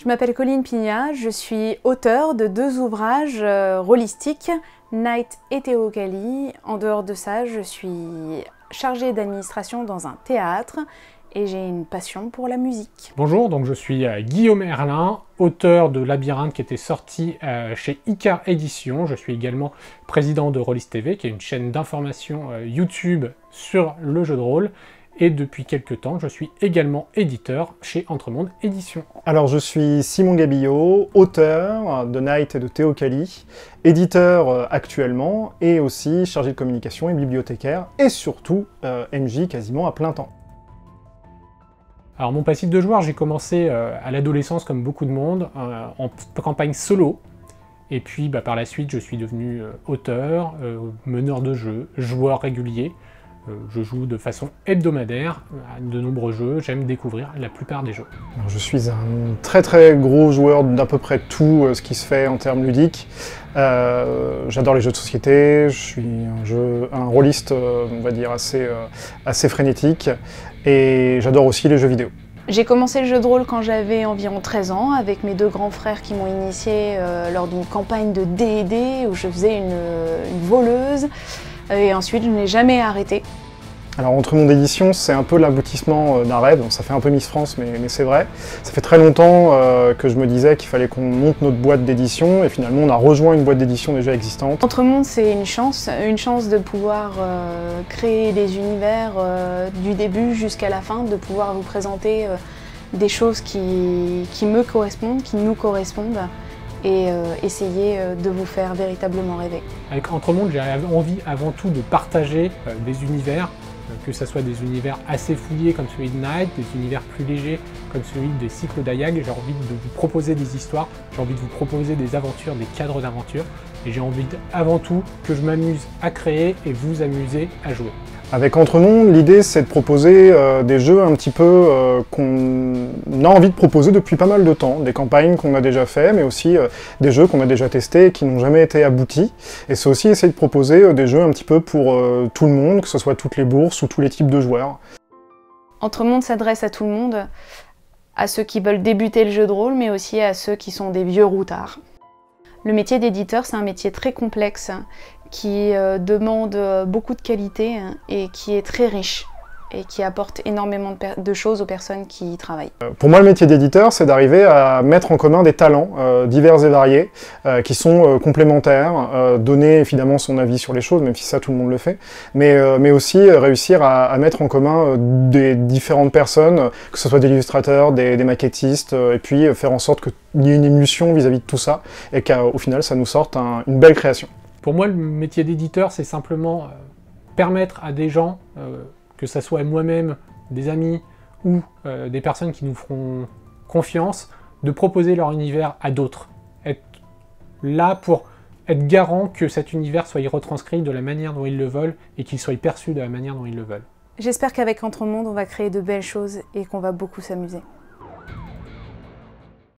Je m'appelle Colline Pignat, je suis auteure de 2 ouvrages rôlistiques, Night et Théocalie. En dehors de ça, je suis chargée d'administration dans un théâtre et j'ai une passion pour la musique. Bonjour, donc je suis Guillaume Herlin, auteur de Labyrinthe qui était sorti chez Icar Éditions. Je suis également président de Rolist TV, qui est une chaîne d'information YouTube sur le jeu de rôle. Et depuis quelques temps, je suis également éditeur chez Entremonde Éditions. Alors je suis Simon Gabillot, auteur de Night et de Théocalie, éditeur actuellement, et aussi chargé de communication et bibliothécaire, et surtout MJ quasiment à plein temps. Alors mon passif de joueur, j'ai commencé à l'adolescence comme beaucoup de monde, en campagne solo. Et puis par la suite, je suis devenu auteur, meneur de jeu, joueur régulier. Je joue de façon hebdomadaire à de nombreux jeux, j'aime découvrir la plupart des jeux. Alors, je suis un très gros joueur d'à peu près tout ce qui se fait en termes ludiques. J'adore les jeux de société, je suis un rôliste on va dire assez frénétique, et j'adore aussi les jeux vidéo. J'ai commencé le jeu de rôle quand j'avais environ 13 ans avec mes 2 grands frères qui m'ont initié lors d'une campagne de D&D où je faisais une voleuse. Et ensuite, je n'ai jamais arrêté. Alors Entremonde Éditions, c'est un peu l'aboutissement d'un rêve, donc ça fait un peu Miss France, mais c'est vrai. Ça fait très longtemps que je me disais qu'il fallait qu'on monte notre boîte d'édition, et finalement on a rejoint une boîte d'édition déjà existante. Entremonde, c'est une chance de pouvoir créer des univers du début jusqu'à la fin, de pouvoir vous présenter des choses qui me correspondent, qui nous correspondent, et essayer de vous faire véritablement rêver. Avec Entremonde, j'ai envie avant tout de partager des univers, que ce soit des univers assez fouillés comme celui de Night, des univers plus légers comme celui des cycles d'Ayag. J'ai envie de vous proposer des histoires, j'ai envie de vous proposer des aventures, des cadres d'aventure, et j'ai envie avant tout que je m'amuse à créer et vous amuser à jouer. Avec Entremonde, l'idée c'est de proposer des jeux un petit peu qu'on a envie de proposer depuis pas mal de temps, des campagnes qu'on a déjà fait, mais aussi des jeux qu'on a déjà testés et qui n'ont jamais été aboutis. Et c'est aussi essayer de proposer des jeux un petit peu pour tout le monde, que ce soit toutes les bourses ou tous les types de joueurs. Entremonde s'adresse à tout le monde, à ceux qui veulent débuter le jeu de rôle, mais aussi à ceux qui sont des vieux routards. Le métier d'éditeur, c'est un métier très complexe, qui demande beaucoup de qualité et qui est très riche et qui apporte énormément de choses aux personnes qui y travaillent. Pour moi, le métier d'éditeur, c'est d'arriver à mettre en commun des talents divers et variés, qui sont complémentaires, donner évidemment son avis sur les choses, même si ça tout le monde le fait, mais aussi réussir à mettre en commun des différentes personnes, que ce soit des illustrateurs, des maquettistes, et puis faire en sorte qu'il y ait une émulsion vis-à-vis de tout ça, et qu'au final ça nous sorte une belle création. Pour moi, le métier d'éditeur, c'est simplement permettre à des gens, que ce soit moi-même, des amis ou des personnes qui nous feront confiance, de proposer leur univers à d'autres. Être là pour être garant que cet univers soit retranscrit de la manière dont ils le veulent et qu'il soit perçu de la manière dont ils le veulent. J'espère qu'avec Entremonde, on va créer de belles choses et qu'on va beaucoup s'amuser.